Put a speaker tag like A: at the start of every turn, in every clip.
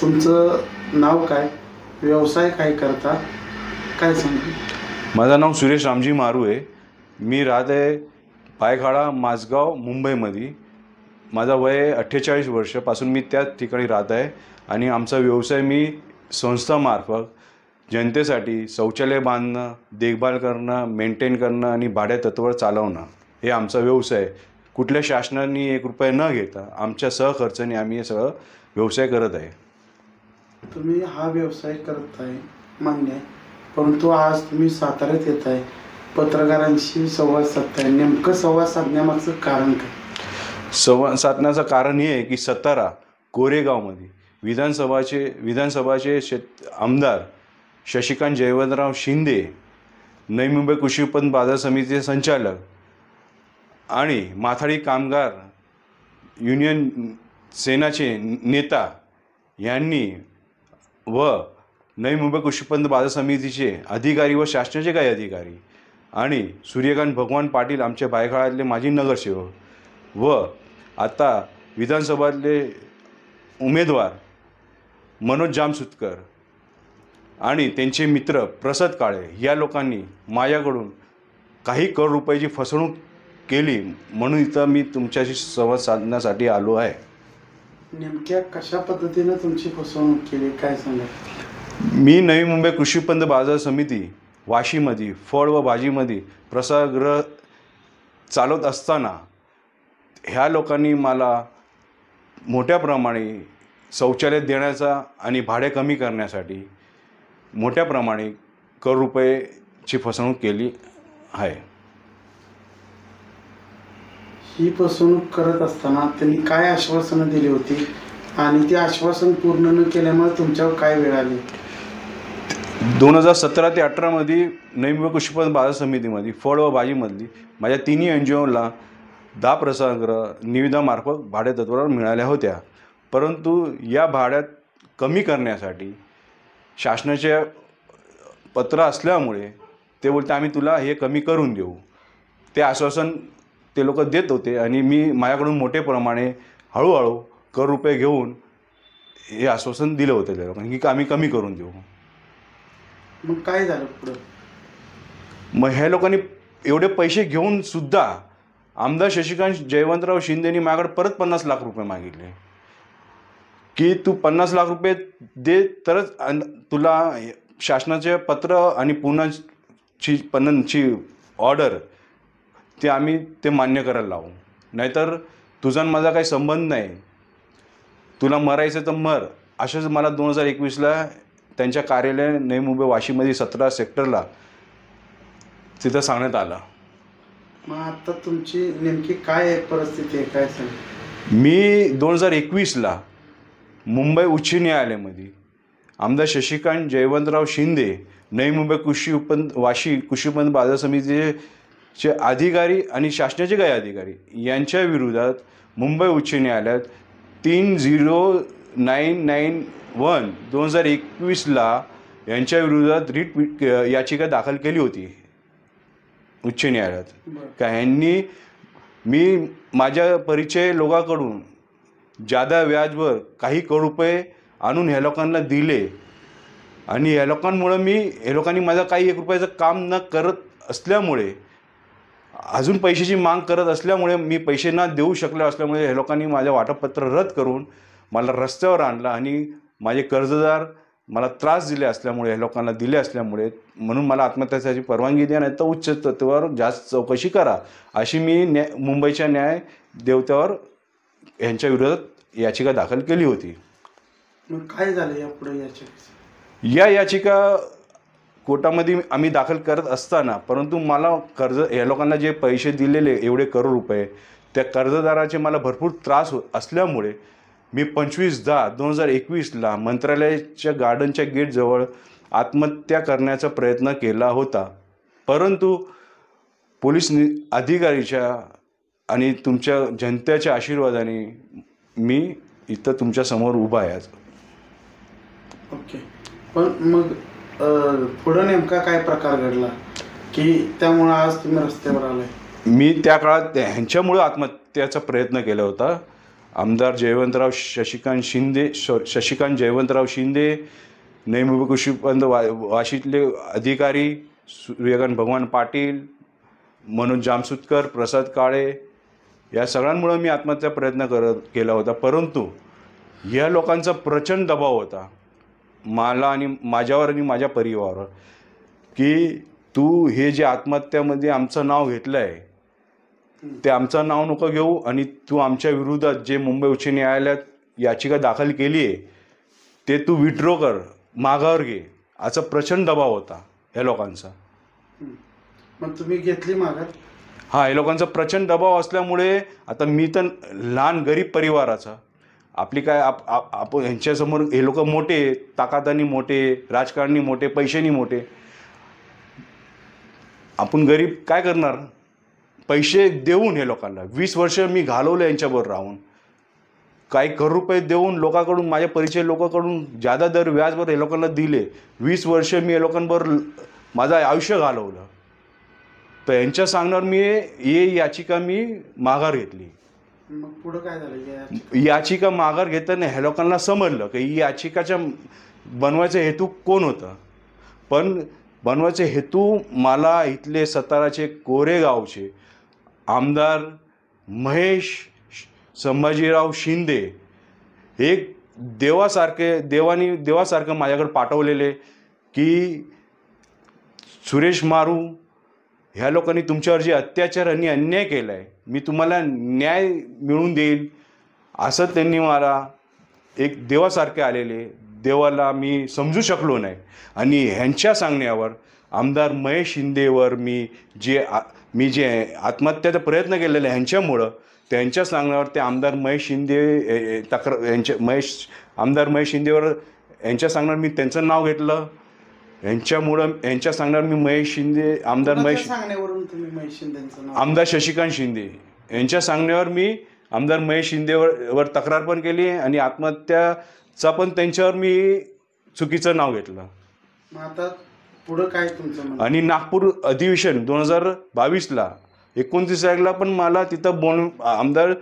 A: तुमचं नाव काय, व्यवसाय काय करता, काय सांगा?
B: माझं नाव सुरेश रामजी मारू आहे. मी राहत आहे पायखाडा माझगाव मुंबईमध्ये. माझा वय 48 वर्षापासून मी त्याच ठिकाणी राहत आहे आणि आमचा व्यवसाय मी संस्थामार्फत जनतेसाठी शौचालय बांधणं, देखभाल करणं, मेंटेन करणं आणि भाड्या तत्त्वावर चालवणं हे आमचा व्यवसाय आहे. कुठल्या शासनाने 1 रुपया न घेता आमच्या सहखर्चाने आम्ही हे सगळं व्यवसाय करत आहे.
A: तुम्ही हा व्यवसाय करत आहे मान्य आहे, परंतु आज तुम्ही साताऱ्यात येत आहे, पत्रकारांशी संवाद साधताय. नेमकं संवाद साधण्यामागचं कारण काय?
B: संवाद साधण्याचं कारण हे आहे की सातारा कोरेगावमध्ये विधानसभाचे आमदार शशिकांत जयवंतराव शिंदे, नवी मुंबई कृषी उत्पन्न बाजार समितीचे संचालक आणि माथाडी कामगार युनियन सेनाचे नेता यांनी व नवी मुंबई कृषी उत्पन्न बाजार समितीचे अधिकारी व शासनाचे काही अधिकारी आणि सूर्यकांत भगवान पाटील आमच्या बायखाळ्यातले माजी नगरसेवक व आता विधानसभातले उमेदवार मनोज जामसुतकर आणि त्यांचे मित्र प्रसाद काळे या लोकांनी माझ्याकडून काही करोड रुपयाची फसवणूक केली, म्हणून इथं मी तुमच्याशी संवाद साधण्यासाठी आलो आहे.
A: नेमक्या कशा पद्धतीनं तुमची फसवणूक केली, काय सांगा?
B: मी नवी मुंबई कृषी उत्पन्न बाजार समिती वाशीमध्ये फळ व भाजीमध्ये प्रसारगृह चालवत असताना ह्या लोकांनी मला मोठ्या प्रमाणे शौचालय देण्याचा आणि भाडे कमी करण्यासाठी मोठ्या प्रमाणे करोड रुपयेची फसवणूक केली आहे.
A: ही फसवणूक करत असताना त्यांनी काय आश्वासनं दिली होती आणि ती आश्वासन पूर्ण न केल्यामुळे तुमच्यावर काय वेळ आली?
B: 2017 ते 18 मध्ये नवी मुंबई कृषी उत्पन्न बाजार समितीमध्ये फळ व भाजीमधली माझ्या तिन्ही NGOला 10 प्रसारगृह निविदामार्फत भाड्या तत्त्वावर मिळाल्या होत्या, परंतु या भाड्यात कमी करण्यासाठी शासनाचे पत्र असल्यामुळे ते बोलते आम्ही तुला हे कमी करून देऊ. ते आश्वासन ते लोक देत होते आणि मी माझ्याकडून मोठे प्रमाणे हळूहळू करोड रुपये घेऊन हे आश्वासन दिलं होतं त्या लोकांनी की आम्ही कमी करून देऊ.
A: मग काय झालं पुढं?
B: मग ह्या लोकांनी एवढे पैसे घेऊन सुद्धा आमदार शशिकांत जयवंतराव शिंदेनी माझ्याकडे परत 50 लाख रुपये मागितले की तू 50 लाख रुपये दे तरच तुला शासनाचे पत्र आणि पुन्हाची ऑर्डर ते आम्ही ते मान्य करायला लावू, नाहीतर तुझा माझा काही संबंध नाही, तुला मरायचं तर मर, असंच मला 2021ला त्यांच्या कार्यालय नवी मुंबई वाशीमध्ये 17 सेक्टरला तिथं सांगण्यात आलं.
A: मग आता तुमची नेमकी काय परिस्थिती आहे, काय सांगा?
B: मी 2021ला मुंबई उच्च न्यायालयामध्ये आमदार शशिकांत जयवंतराव शिंदे, नवी मुंबई कृषी उत्पन्न बाजार समितीचे अधिकारी आणि शासनाचे काही अधिकारी यांच्या विरोधात मुंबई उच्च न्यायालयात 3099/2021ला यांच्या विरोधात रिट याचिका दाखल केली होती उच्च न्यायालयात. का ह्यांनी मी माझ्या परिचय लोकांकडून जादा व्याजवर काही करोड रुपये आणून ह्या लोकांना दिले आणि ह्या लोकांमुळं ह्या लोकांनी माझा काही 1 रुपयाचं काम न करत असल्यामुळे, अजून पैशाची माग करत असल्यामुळे, मी पैसे न देऊ शकले असल्यामुळे ह्या लोकांनी माझं वाटपपत्र रद्द करून मला रस्त्यावर आणलं आणि माझे कर्जदार मला त्रास दिले असल्यामुळे, ह्या लोकांना दिले असल्यामुळे, म्हणून मला आत्महत्याची परवानगी द्या, नाही तर उच्च तत्त्वावर जास्त चौकशी करा, अशी मी मुंबईच्या न्याय देवत्यावर यांच्या विरोधात याचिका दाखल केली होती.
A: मग काय झालं यापुढे याचिका?
B: या याचिका कोर्टामध्ये आम्ही दाखल करत असताना, परंतु मला या लोकांना जे पैसे दिलेले एवढे करोड रुपये, त्या कर्जदाराचे मला भरपूर त्रास असल्यामुळे मी 25/10/2021ला मंत्रालयाच्या गार्डनच्या गेटजवळ आत्महत्या करण्याचा प्रयत्न केला होता, परंतु पोलीस अधिकारीच्या आणि तुमच्या जनतेच्या आशीर्वादाने मी इथं तुमच्यासमोर उभा आहे आज.
A: ओके, पण मग पुढं नेमका काय प्रकार घडला की त्यामुळं आज तुम्ही रस्त्यावर आलाय?
B: मी त्या काळात ह्यांच्यामुळं आत्महत्याचा प्रयत्न केला होता आमदार जयवंतराव शशिकांत जयवंतराव शिंदे, नैमुबे कृषीपंत वाशीतले अधिकारी सूर्यकांत भगवान पाटील, मनोज जामसुतकर, प्रसाद काळे या सगळ्यांमुळे मी आत्महत्या प्रयत्न केला होता. परंतु या लोकांचा प्रचंड दबाव होता मला आणि माझ्यावर आणि माझ्या परिवारावर की तू हे जे आत्महत्यामध्ये आमचं नाव घेतलं आहे ते आमचं नाव नको घेऊ आणि तू आमच्या विरोधात जे मुंबई उच्च न्यायालयात याचिका दाखल केली आहे ते तू विड्रॉ कर, माघावर घे, असा प्रचंड दबाव होता या लोकांचा.
A: मग तुम्ही घेतली माघार?
B: हा, या लोकांचा प्रचंड दबाव असल्यामुळे आता मी तर लहान गरीब परिवाराचा, आपली काय आपण यांच्यासमोर हे लोक मोठे, ताकदानी मोठे, राजकारणी मोठे, पैशानी मोठे, आपण गरीब काय करणार? पैसे देऊन हे लोकांना 20 वर्ष मी घालवलं यांच्याबरोबर राहून, काही करोड रुपये देऊन लोकांकडून, माझ्या परिचय लोकांकडून जादा दर व्याजवर हे लोकांना दिले. 20 वर्ष मी या लोकांबरोबर माझं आयुष्य घालवलं. तर यांच्या सांगण्यावर मी हे याचिका मी माघार घेतली.
A: मग पुढं काय झालं?
B: याचिका माघार घेताना ह्या लोकांना समजलं की ही याचिकाच्या बनवायचा हेतू कोण होता. पण बनवायचे हेतू मला इथले साताराचे कोरेगावचे आमदार महेश संभाजीराव शिंदे एक देवासारखं माझ्याकडे पाठवलेले की सुरेश मारू ह्या लोकांनी तुमच्यावर जे अत्याचार आणि अन्याय केला आहे मी तुम्हाला न्याय मिळवून देईल, असं त्यांनी मला एक देवासारखे आलेले. देवाला मी समजू शकलो नाही आणि ह्यांच्या सांगण्यावर आमदार महेश शिंदेवर मी जे आत्महत्याचा प्रयत्न केलेला आहे ह्यांच्यामुळं, त्यांच्या सांगण्यावर ते आमदार महेश शिंदे आमदार महेश शिंदेवर यांच्या सांगण्यावर मी त्यांचं नाव घेतलं. यांच्यामुळं यांच्या सांगण्यावर मी आमदार शशिकांत शिंदे यांच्या सांगण्यावर मी आमदार महेश शिंदेवर तक्रार पण केली आणि आत्महत्याचा पण त्यांच्यावर मी चुकीचं नाव घेतलं.
A: आता पुढं काय तुमचं?
B: आणि नागपूर अधिवेशन 2022ला 29 तारखेला पण मला तिथं आमदार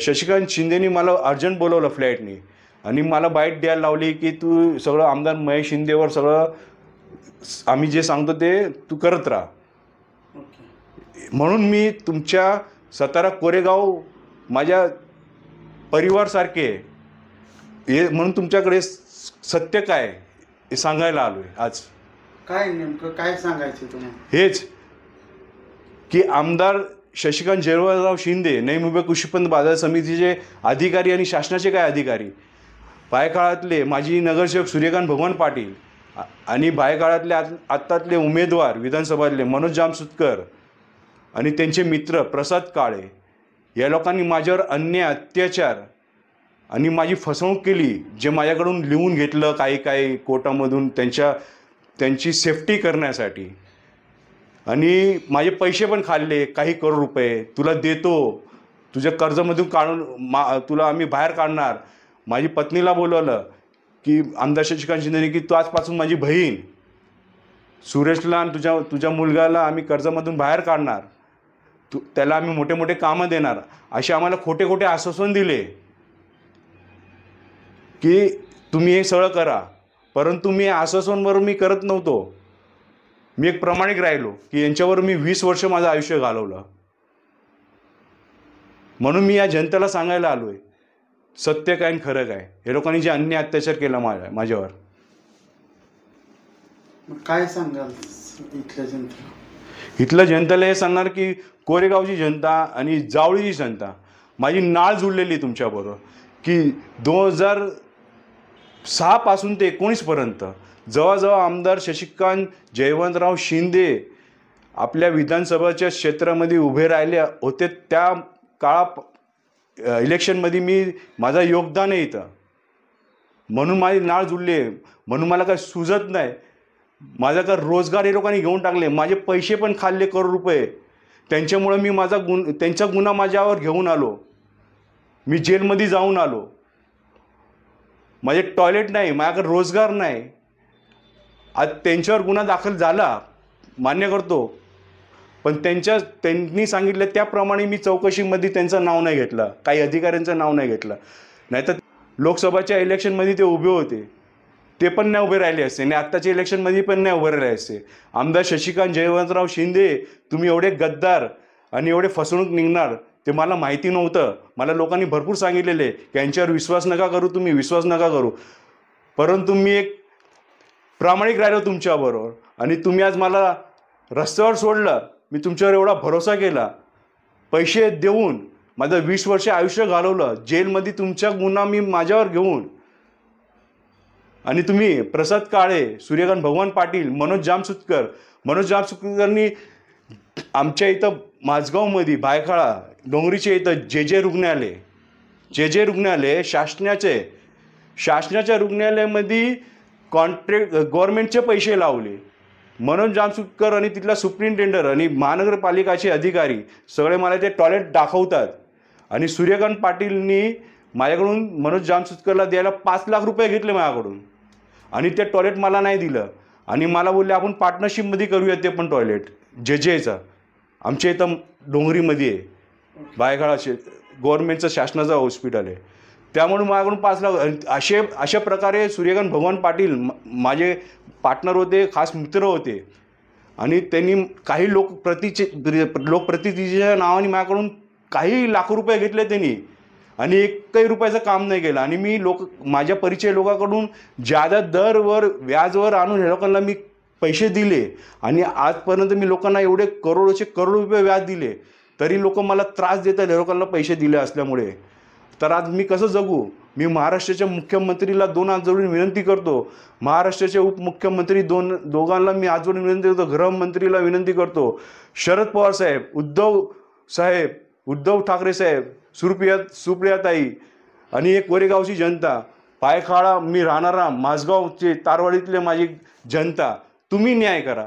B: शशिकांत शिंदेनी मला अर्जंट बोलवलं फ्लाईटनी आणि मला बाईट द्यायला लावली की तू सगळं आमदार महेश शिंदेवर सगळं आम्ही जे सांगतो ते तू करत राहा. म्हणून मी तुमच्या सातारा कोरेगाव माझ्या परिवारसारखे हे म्हणून तुमच्याकडे सत्य काय हे सांगायला आलो आहे आज.
A: काय नेमकं काय सांगायचं तुम्हाला?
B: हेच की आमदार शशिकांत जयवंतराव शिंदे नैमुबे कृषीपंत बाजार समितीचे अधिकारी आणि शासनाचे काय अधिकारी, बायकाळातले माजी नगरसेवक सूर्यकांत भगवान पाटील आणि बायकाळातले आत्तातले उमेदवार विधानसभातले मनोज जामसुतकर आणि त्यांचे मित्र प्रसाद काळे या लोकांनी माझ्यावर अन्याय, अत्याचार आणि माझी फसवणूक केली. जे माझ्याकडून लिहून घेतलं काही कोर्टामधून त्यांची सेफ्टी करण्यासाठी आणि माझे पैसे पण खाल्ले, काही करोड रुपये तुला देतो, तुझ्या कर्जामधून काढून तुला आम्ही बाहेर काढणार. माझी पत्नीला बोलवलं की आमदार शशिकांत शिंदेने की तू आजपासून माझी बहीण सुरेशला आणि तुझ्या मुलगाला आम्ही कर्जामधून बाहेर काढणार, त्याला आम्ही मोठे मोठे कामं देणार, असे आम्हाला खोटे खोटे आश्वासन दिले की तुम्ही हे सगळं करा. परंतु मी आश्वासनवर मी करत नव्हतो. मी एक प्रामाणिक राहिलो की यांच्यावर मी 20 वर्ष माझं आयुष्य घालवलं. म्हणून मी या जनतेला सांगायला आलो आहे सत्य काय आणि खरं काय. हे लोकांनी जे अन्याय अत्याचार केला माझ्यावर.
A: काय सांगाल इथल्या जनतेला?
B: इथल्या जनतेला हे सांगणार की कोरेगावची जनता आणि जावळीची जनता माझी नाळ जुळलेली तुमच्याबरोबर की 2006 पासून ते 19 पर्यंत जवळजवळ आमदार शशिकांत जयवंतराव शिंदे आपल्या विधानसभाच्या क्षेत्रामध्ये उभे राहिले होते. त्या इलेक्शनमध्ये मी माझं योगदान आहे इथं, म्हणून माझी नाळ जुळली आहे. म्हणून मला काय सुचत नाही. माझा काय रोजगार हे लोकांनी घेऊन टाकले, माझे पैसे पण खाल्ले करोड रुपये. त्यांच्यामुळे मी त्यांचा गुन्हा माझ्यावर घेऊन आलो. मी जेलमध्ये जाऊन आलो. माझे टॉयलेट नाही, माझ्याकडे रोजगार नाही. आज त्यांच्यावर गुन्हा दाखल झाला, मान्य करतो, पण त्यांनी सांगितलं त्याप्रमाणे मी चौकशीमध्ये त्यांचं नाव नाही घेतलं, काही अधिकाऱ्यांचं नाव नाही घेतलं. नाहीतर लोकसभाच्या इलेक्शनमध्ये ते उभे होते, ते पण नाही उभे राहिले असते, आणि आत्ताच्या इलेक्शनमध्ये पण नाही उभे राहिले असते. आमदार शशिकांत जयवंतराव शिंदे, तुम्ही एवढे गद्दार आणि एवढे फसवणूक निघणार ते मला माहिती नव्हतं. मला लोकांनी भरपूर सांगितलेले की यांच्यावर विश्वास नका करू, तुम्ही विश्वास नका करू. परंतु मी एक प्रामाणिक राहिलो तुमच्याबरोबर, आणि तुम्ही आज मला रस्त्यावर सोडलं. मी तुमच्यावर एवढा भरोसा केला, पैसे देऊन माझं 20 वर्ष आयुष्य घालवलं जेलमध्ये तुमच्या गुन्हा मी माझ्यावर घेऊन. आणि तुम्ही प्रसाद काळे, सूर्यकांत भगवान पाटील, मनोज जामसुतकरनी आमच्या इथं माझगावमध्ये भायखळा डोंगरीच्या इथं जे रुग्णालय शासनाच्या रुग्णालयामध्ये गव्हर्नमेंटचे पैसे लावले. मनोज जामसुतकर आणि तिथला सुप्रिंटेंडर आणि महानगरपालिकाचे अधिकारी सगळे मला ते टॉयलेट दाखवतात. आणि सूर्यकांत पाटीलनी माझ्याकडून मनोज जामसुतकरला द्यायला 5 लाख रुपये घेतले माझ्याकडून, आणि ते टॉयलेट मला नाही दिलं. आणि मला बोलले आपण पार्टनरशिपमध्ये करूया ते पण टॉयलेट जेचं आमच्या इथं डोंगरीमध्ये आहे, भायखळाचे गव्हर्नमेंटचं शासनाचं हॉस्पिटल आहे. त्यामुळे माझ्याकडून 5 लाख अशा प्रकारे सूर्यकांत भगवान पाटील माझे पार्टनर होते, खास मित्र होते. आणि त्यांनी काही लोकप्रतिनिधीच्या नावाने माझ्याकडून काही लाख रुपये घेतले त्यांनी, आणि एकही रुपयाचं काम नाही केलं. आणि मी माझ्या परिचय लोकांकडून ज्यादा दरवर व्याजवर आणून हे लोकांना मी पैसे दिले, आणि आजपर्यंत मी लोकांना एवढे करोड रुपये व्याज दिले, तरी लोक मला त्रास देतात हे लोकांना पैसे दिले असल्यामुळे. तर आज मी कसं जगू? मी महाराष्ट्राच्या मुख्यमंत्रीला 2 हात जोडून विनंती करतो, महाराष्ट्राचे उपमुख्यमंत्री दोघांना मी हात जोडून विनंती करतो, गृहमंत्रीला विनंती करतो, शरद पवार साहेब, उद्धव ठाकरे साहेब, सुप्रियाताई आणि एक कोरेगावची जनता, पायखाळा मी राहणारा माझगावचे तारवाडीतले माझी जनता, तुम्ही न्याय करा.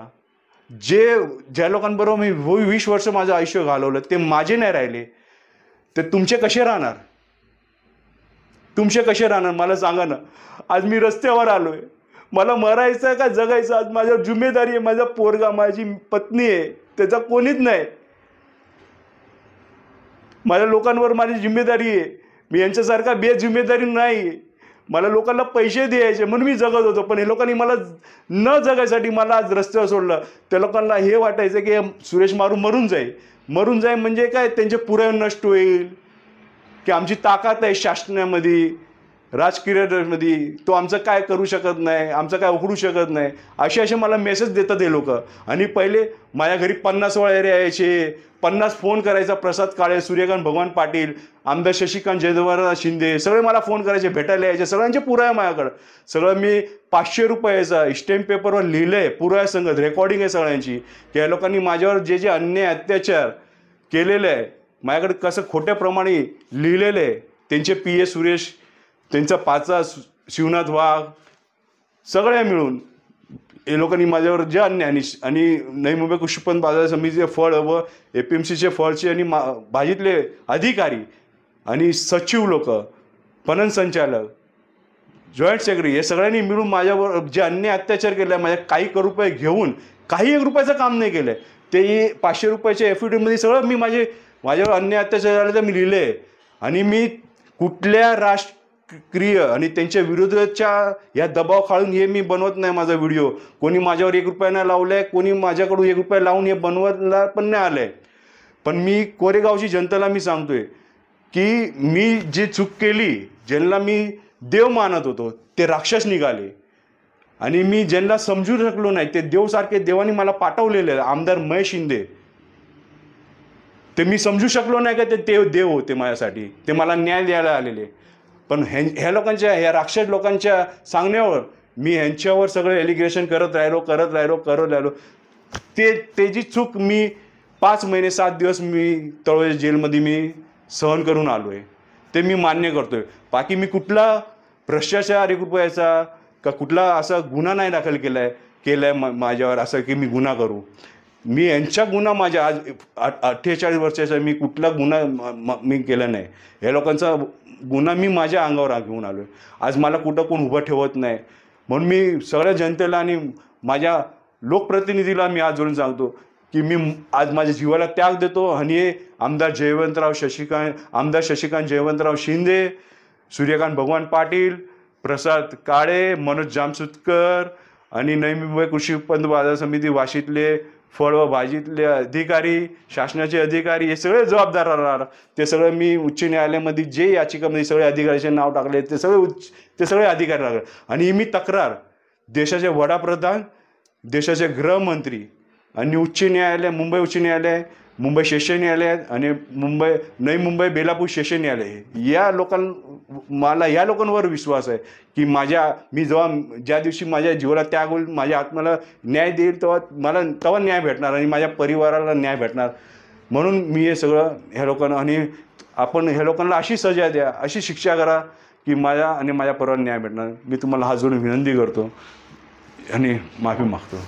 B: ज्या लोकांबरोबर मी 20 वर्ष माझं आयुष्य घालवलं ते माझे नाही राहिले, ते तुमचे कसे राहणार? मला सांगा ना. आज मी रस्त्यावर आलोय, मला मरायचं का जगायचं? आज माझ्यावर जिम्मेदारी आहे. माझा पोरगा, माझी पत्नी आहे, त्याचा कोणीच नाही. माझ्या लोकांवर माझी जिम्मेदारी आहे. मी यांच्यासारखा बेजिम्मेदारी नाही. मला लोकांना पैसे द्यायचे म्हणून मी जगत होतो, पण हे लोकांनी मला न जगायसाठी मला आज रस्त्यावर सोडलं. त्या लोकांना हे वाटायचं की सुरेश मरून जाईल म्हणजे काय, त्यांचे पुरावे नष्ट होईल, की आमची ताकद आहे शासनामध्ये, राजकीयमध्ये, तो आमचं काय करू शकत नाही, आमचं काय उघडू शकत नाही, असे मला मेसेज देतात हे लोक. आणि पहिले माझ्या घरी 50 वेळा यायचे, 50 फोन करायचा, प्रसाद काळे, सूर्यकांत भगवान पाटील, आमदार शशिकांत जयवंतराव शिंदे, सगळे मला फोन करायचे, भेटायला यायचे. सगळ्यांचे पुरावे माझ्याकडं. सगळं मी 500 रुपयाचा स्टॅम्प पेपरवर लिहिलं आहे, पुराव्या संगत रेकॉर्डिंग आहे सगळ्यांची, की या लोकांनी माझ्यावर जे अन्याय अत्याचार केलेले आहे माझ्याकडे कसं खोट्याप्रमाणे लिहिलेलं आहे. त्यांचे PA सुरेश, त्यांचा पाचा शिवनाथ वाघ, सगळ्या मिळून हे लोकांनी माझ्यावर जे अन्याय, आणि नवी मुंबई कृषी उत्पन्न बाजार समितीचे फळ व APMCचे फळचे आणि भाजीतले अधिकारी आणि सचिव लोक, पणन संचालक, जॉईंट सेक्रेटरी, हे सगळ्यांनी मिळून माझ्यावर जे अन्याय अत्याचार केला आहे, माझ्या काही रुपये घेऊन काही 1 रुपयाचं काम नाही केलं आहे. ते 500 रुपयाच्या FIDमध्ये सगळं मी माझ्यावर अन्याय अत्याचार झाले तर मी लिहिले आहे. आणि मी कुठल्या राष्ट्रीय आणि त्यांच्या विरोधाच्या या दबाव खाळून हे मी बनवत नाही माझा व्हिडिओ. कोणी माझ्यावर 1 रुपया नाही लावलाय, कोणी माझ्याकडून 1 रुपया लावून हे बनवायला पण नाही आलंय. पण मी कोरेगावची जनतेला मी सांगतोय की मी जी चूक केली, ज्यांना मी देव मानत होतो ते राक्षस निघाले, आणि मी ज्यांना समजू शकलो नाही ते देवसारखे देवानी मला पाठवलेले आमदार महेश शिंदे, ते मी समजू शकलो नाही का ते देव होते माझ्यासाठी, ते मला न्याय द्यायला आलेले. पण ह्या लोकांच्या, ह्या राक्षस लोकांच्या सांगण्यावर मी ह्यांच्यावर सगळं एलिगेशन करत राहिलो. त्याची चूक मी 5 महिने 7 दिवस मी तळोजा जेलमध्ये मी सहन करून आलो आहे, ते मी मान्य करतोय. बाकी मी कुठला भ्रष्टाचार 1 रुपयाचा का कुठला असा गुन्हा नाही दाखल केलाय माझ्यावर, असं की मी गुन्हा करू. मी यांच्या गुन्हा माझ्या आज 48 वर्षाचा मी कुठला गुन्हा मी केला नाही. या लोकांचा गुन्हा मी माझ्या अंगावर घेऊन आलो आहे. आज मला कुठं कोण उभं ठेवत नाही. म्हणून मी सगळ्या जनतेला आणि माझ्या लोकप्रतिनिधीला मी आज जोडून सांगतो की मी आज माझ्या जीवाला त्याग देतो आणि आमदार शशिकांत जयवंतराव शिंदे, सूर्यकांत भगवान पाटील, प्रसाद काळे, मनोज जामसुतकर आणि नवी मुंबई कृषी उत्पन्न बाजार समिती वाशीतले फळ व भाजीतले अधिकारी, शासनाचे अधिकारी हे सगळे जबाबदार राहणार. ते सगळं मी उच्च न्यायालयामध्ये जे याचिकामध्ये सगळे अधिकाऱ्याचे नाव टाकले ते सगळे अधिकारी लागले. आणि मी तक्रार देशाचे वडाप्रधान, देशाचे गृहमंत्री आणि उच्च न्यायालय, मुंबई उच्च न्यायालय, मुंबई सेशन न्यायालय आणि नवी मुंबई बेलापूर सेशन न्यायालय मला या लोकांवर विश्वास आहे की मी ज्या दिवशी माझ्या जीवाला त्याग होईल, माझ्या आत्म्याला न्याय देईल तेव्हा न्याय भेटणार आणि माझ्या परिवाराला न्याय भेटणार. म्हणून मी हे सगळं ह्या लोकांना आणि आपण ह्या लोकांना अशी सजा द्या, अशी शिक्षा करा की माझ्या परिवाराला न्याय भेटणार. मी तुम्हाला हात जोडून विनंती करतो आणि माफी मागतो.